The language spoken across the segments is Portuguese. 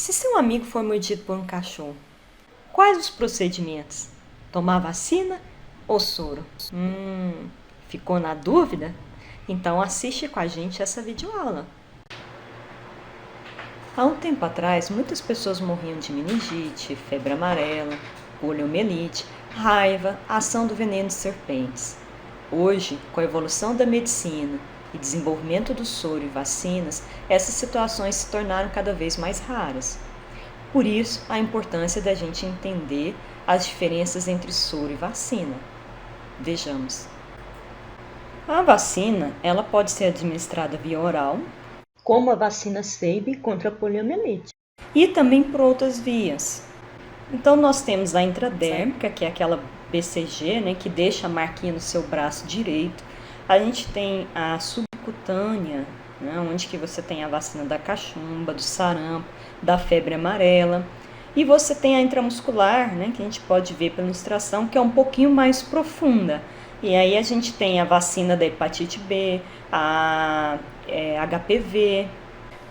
Se seu amigo for mordido por um cachorro, quais os procedimentos? Tomar vacina ou soro? Ficou na dúvida? Então assiste com a gente essa videoaula. Há um tempo atrás, muitas pessoas morriam de meningite, febre amarela, poliomielite, raiva, ação do veneno de serpentes. Hoje, com a evolução da medicina e desenvolvimento do soro e vacinas, essas situações se tornaram cada vez mais raras. Por isso, a importância da gente entender as diferenças entre soro e vacina. Vejamos. A vacina, ela pode ser administrada via oral, como a vacina SABE contra a poliomielite, e também por outras vias. Então, nós temos a intradérmica, que é aquela BCG, né, que deixa a marquinha no seu braço direito. A gente tem a subcutânea, né, onde que você tem a vacina da cachumba, do sarampo, da febre amarela. E você tem a intramuscular, né, que a gente pode ver pela ilustração, que é um pouquinho mais profunda. E aí a gente tem a vacina da hepatite B, a HPV.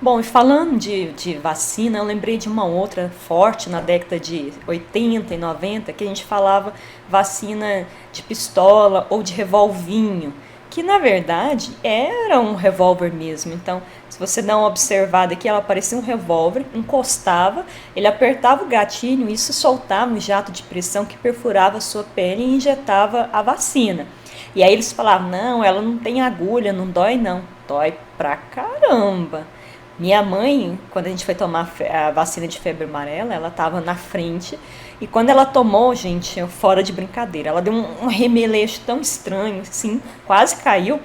Bom, e falando de vacina, eu lembrei de uma outra forte na década de 80 e 90, que a gente falava vacina de pistola ou de revolvinho, que na verdade era um revólver mesmo. Então, se você dá uma observada aqui, ela parecia um revólver, encostava, ele apertava o gatilho e isso soltava um jato de pressão que perfurava a sua pele e injetava a vacina. E aí eles falavam, não, ela não tem agulha, não dói não. Dói pra caramba. Minha mãe, quando a gente foi tomar a vacina de febre amarela, ela estava na frente e quando ela tomou, gente, fora de brincadeira, ela deu um remeleixo tão estranho, assim, quase caiu.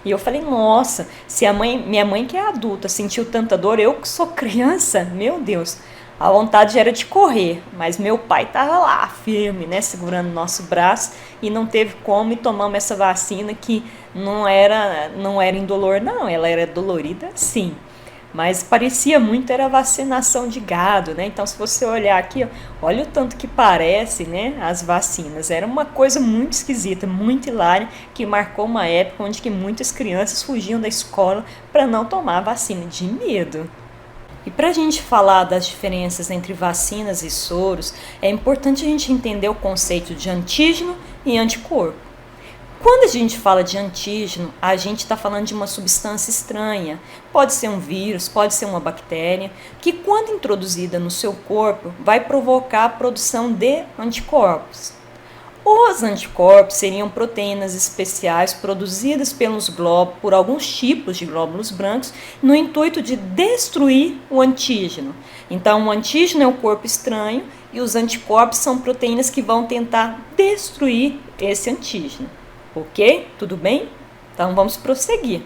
E eu falei, nossa, se minha mãe que é adulta sentiu tanta dor, eu que sou criança, meu Deus, a vontade era de correr, mas meu pai estava lá, firme, né, segurando nosso braço e não teve como e tomamos essa vacina que não era indolor não, ela era dolorida sim. Mas parecia muito, era vacinação de gado, né? Então, se você olhar aqui, ó, olha o tanto que parece, né, as vacinas. Era uma coisa muito esquisita, muito hilária, que marcou uma época onde que muitas crianças fugiam da escola para não tomar vacina, de medo. E para a gente falar das diferenças entre vacinas e soros, é importante a gente entender o conceito de antígeno e anticorpo. Quando a gente fala de antígeno, a gente está falando de uma substância estranha. Pode ser um vírus, pode ser uma bactéria, que quando introduzida no seu corpo, vai provocar a produção de anticorpos. Os anticorpos seriam proteínas especiais produzidas por alguns tipos de glóbulos brancos no intuito de destruir o antígeno. Então, o antígeno é um corpo estranho e os anticorpos são proteínas que vão tentar destruir esse antígeno. Ok? Tudo bem? Então vamos prosseguir.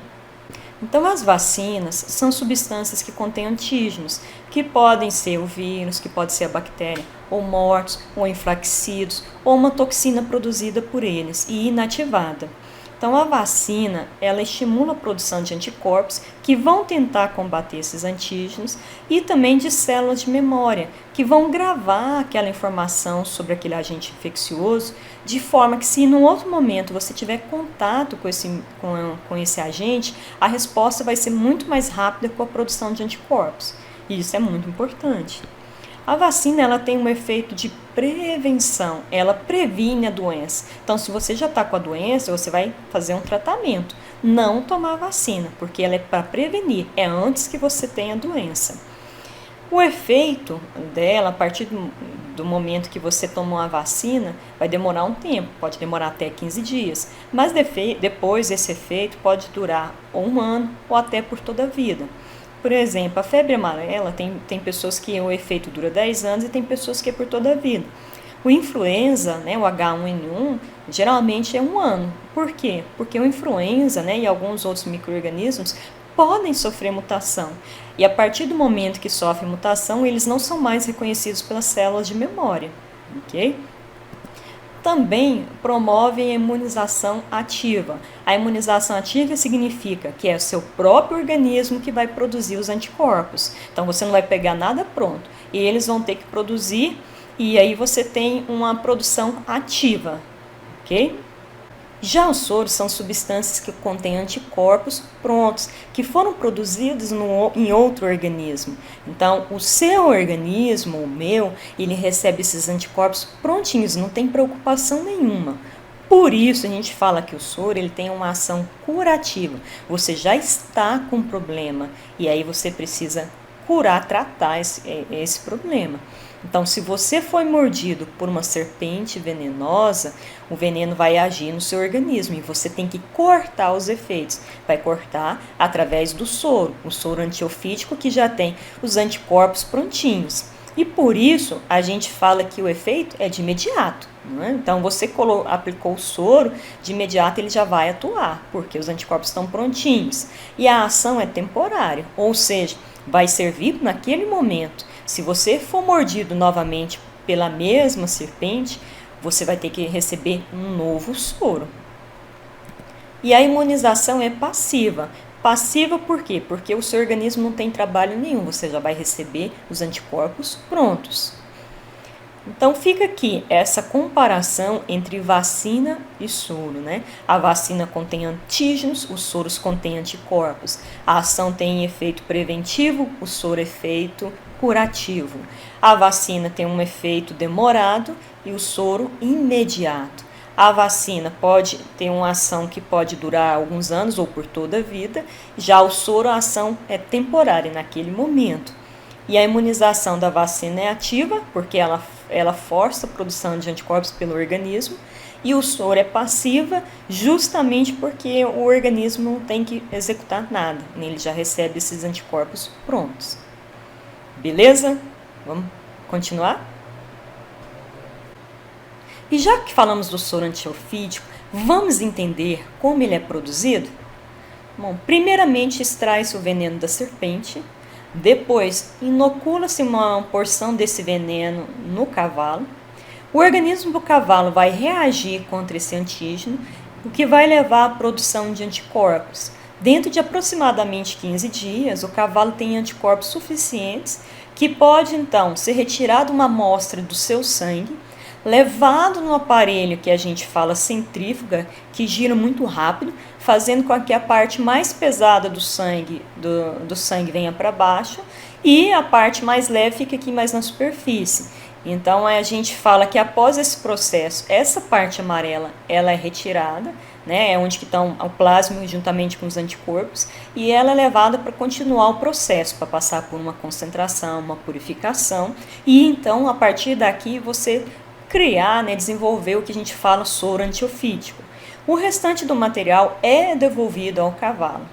Então as vacinas são substâncias que contêm antígenos, que podem ser o vírus, que pode ser a bactéria, ou mortos, ou enfraquecidos, ou uma toxina produzida por eles e inativada. Então a vacina, ela estimula a produção de anticorpos que vão tentar combater esses antígenos e também de células de memória, que vão gravar aquela informação sobre aquele agente infeccioso, de forma que se num outro momento você tiver contato com esse agente, a resposta vai ser muito mais rápida com a produção de anticorpos. E isso é muito importante. A vacina, ela tem um efeito de prevenção, ela previne a doença. Então, se você já está com a doença, você vai fazer um tratamento. Não tomar a vacina, porque ela é para prevenir, é antes que você tenha a doença. O efeito dela, a partir do momento que você tomou a vacina, vai demorar um tempo, pode demorar até 15 dias. Mas depois esse efeito pode durar um ano ou até por toda a vida. Por exemplo, a febre amarela tem pessoas que o efeito dura 10 anos e tem pessoas que é por toda a vida. O influenza, né, o H1N1, geralmente é um ano. Por quê? Porque o influenza, né, e alguns outros micro-organismos podem sofrer mutação. E a partir do momento que sofre mutação, eles não são mais reconhecidos pelas células de memória. Ok? Também promovem a imunização ativa. A imunização ativa significa que é o seu próprio organismo que vai produzir os anticorpos. Então você não vai pegar nada pronto, e eles vão ter que produzir, e aí você tem uma produção ativa, ok? Já os soros são substâncias que contêm anticorpos prontos, que foram produzidos em outro organismo. Então, o seu organismo, o meu, ele recebe esses anticorpos prontinhos, não tem preocupação nenhuma. Por isso, a gente fala que o soro ele tem uma ação curativa. Você já está com um problema e aí você precisa curar, tratar esse problema. Então, se você foi mordido por uma serpente venenosa, o veneno vai agir no seu organismo e você tem que cortar os efeitos. Vai cortar através do soro, o soro antiofídico que já tem os anticorpos prontinhos. E por isso a gente fala que o efeito é de imediato. Não é? Então, você aplicou o soro, de imediato ele já vai atuar, porque os anticorpos estão prontinhos. E a ação é temporária, ou seja, vai servir naquele momento. Se você for mordido novamente pela mesma serpente, você vai ter que receber um novo soro. E a imunização é passiva. Passiva por quê? Porque o seu organismo não tem trabalho nenhum, você já vai receber os anticorpos prontos. Então fica aqui essa comparação entre vacina e soro, né? A vacina contém antígenos, os soros contêm anticorpos. A ação tem efeito preventivo, o soro efeito curativo. A vacina tem um efeito demorado e o soro imediato. A vacina pode ter uma ação que pode durar alguns anos ou por toda a vida, já o soro, a ação é temporária naquele momento. E a imunização da vacina é ativa, porque ela força a produção de anticorpos pelo organismo, e o soro é passiva, justamente porque o organismo não tem que executar nada, ele já recebe esses anticorpos prontos. Beleza? Vamos continuar? E já que falamos do soro antiofídico, vamos entender como ele é produzido? Bom, primeiramente extrai-se o veneno da serpente, depois inocula-se uma porção desse veneno no cavalo. O organismo do cavalo vai reagir contra esse antígeno, o que vai levar à produção de anticorpos. Dentro de aproximadamente 15 dias, o cavalo tem anticorpos suficientes que pode então ser retirado uma amostra do seu sangue, levado no aparelho que a gente fala centrífuga, que gira muito rápido, fazendo com que a parte mais pesada do sangue venha para baixo e a parte mais leve fica aqui mais na superfície. Então a gente fala que após esse processo, essa parte amarela ela é retirada, né, é onde que estão o plasma juntamente com os anticorpos, e ela é levada para continuar o processo, para passar por uma concentração, uma purificação, e então a partir daqui você criar, né, desenvolver o que a gente fala soro antiofídico. O restante do material é devolvido ao cavalo,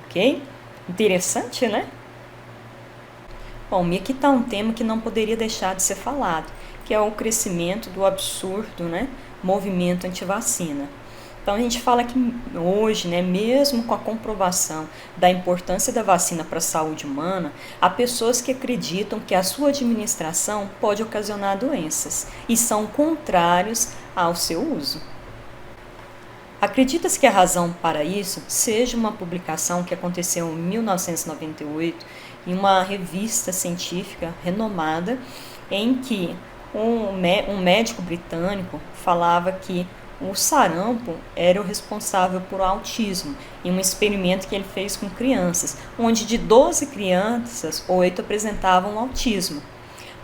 ok? Interessante, né? Bom, e aqui está um tema que não poderia deixar de ser falado, que é o crescimento do absurdo, né, movimento antivacina. Então a gente fala que hoje, né, mesmo com a comprovação da importância da vacina para a saúde humana, há pessoas que acreditam que a sua administração pode ocasionar doenças e são contrários ao seu uso. Acredita-se que a razão para isso seja uma publicação que aconteceu em 1998 em uma revista científica renomada, em que um médico britânico falava que o sarampo era o responsável por autismo, em um experimento que ele fez com crianças, onde de 12 crianças, 8 apresentavam autismo.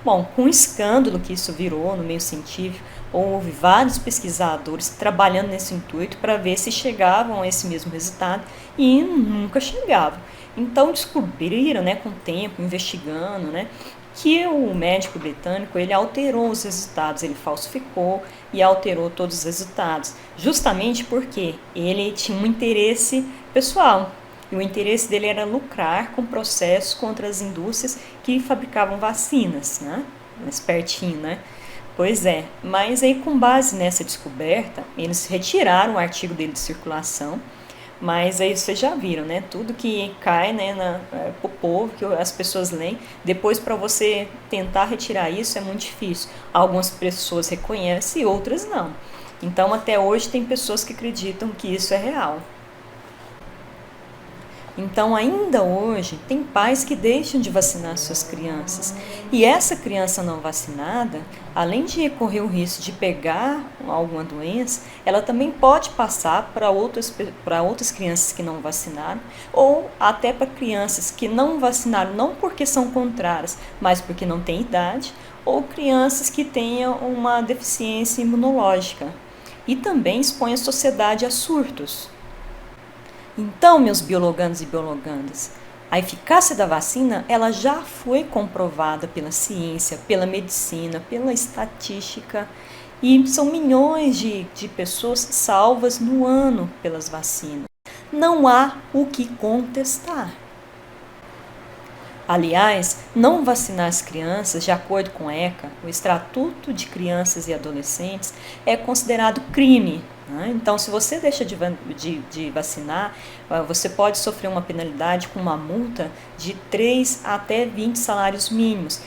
Bom, com o escândalo que isso virou no meio científico, houve vários pesquisadores trabalhando nesse intuito para ver se chegavam a esse mesmo resultado e nunca chegavam. Então descobriram, né, com o tempo, investigando, né, que o médico britânico ele alterou os resultados, ele falsificou e alterou todos os resultados, justamente porque ele tinha um interesse pessoal. E o interesse dele era lucrar com processos contra as indústrias que fabricavam vacinas, né? Espertinho, né? Pois é, mas aí com base nessa descoberta, eles retiraram o artigo dele de circulação, mas aí vocês já viram, né? Tudo que cai, né, pro povo, que as pessoas leem, depois para você tentar retirar isso é muito difícil. Algumas pessoas reconhecem e outras não. Então até hoje tem pessoas que acreditam que isso é real. Então, ainda hoje, tem pais que deixam de vacinar suas crianças. E essa criança não vacinada, além de correr o risco de pegar alguma doença, ela também pode passar para outras crianças que não vacinaram, ou até para crianças que não vacinaram, não porque são contrárias, mas porque não têm idade, ou crianças que tenham uma deficiência imunológica. E também expõe a sociedade a surtos. Então, meus biologandos e biologandas, a eficácia da vacina ela já foi comprovada pela ciência, pela medicina, pela estatística, e são milhões de pessoas salvas no ano pelas vacinas. Não há o que contestar. Aliás, não vacinar as crianças, de acordo com o ECA, o Estatuto de Crianças e Adolescentes, é considerado crime. Então, se você deixa de vacinar, você pode sofrer uma penalidade com uma multa de 3 até 20 salários mínimos.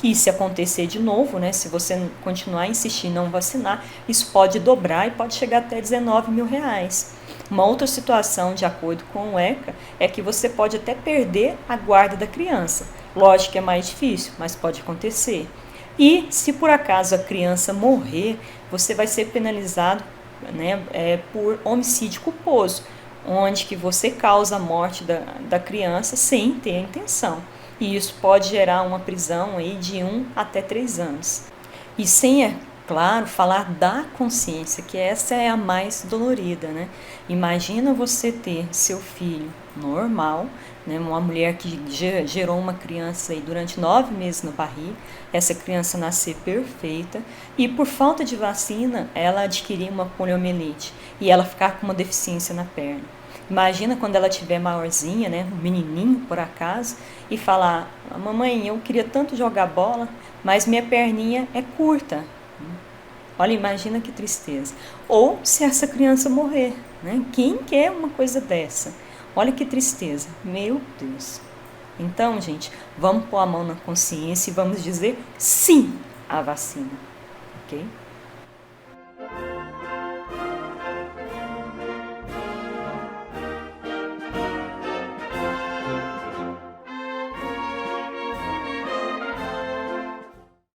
E se acontecer de novo, se você continuar a insistir em não vacinar, isso pode dobrar e pode chegar até R$19.000. Uma outra situação, de acordo com o ECA, é que você pode até perder a guarda da criança. Lógico que é mais difícil, mas pode acontecer. E se por acaso a criança morrer, você vai ser penalizado por homicídio culposo, onde que você causa a morte da criança sem ter a intenção. E isso pode gerar uma prisão aí de 1 até 3 anos. E sem, é claro, falar da consciência, que essa é a mais dolorida, Imagina você ter seu filho normal, uma mulher que gerou uma criança aí durante 9 meses na barriga, essa criança nascer perfeita e por falta de vacina ela adquirir uma poliomielite e ela ficar com uma deficiência na perna. Imagina quando ela tiver maiorzinha, um menininho por acaso, e falar: mamãe, eu queria tanto jogar bola, mas minha perninha é curta. Olha, imagina que tristeza. Ou se essa criança morrer, Quem quer uma coisa dessa? Olha que tristeza, meu Deus. Então, gente, vamos pôr a mão na consciência e vamos dizer sim à vacina, ok?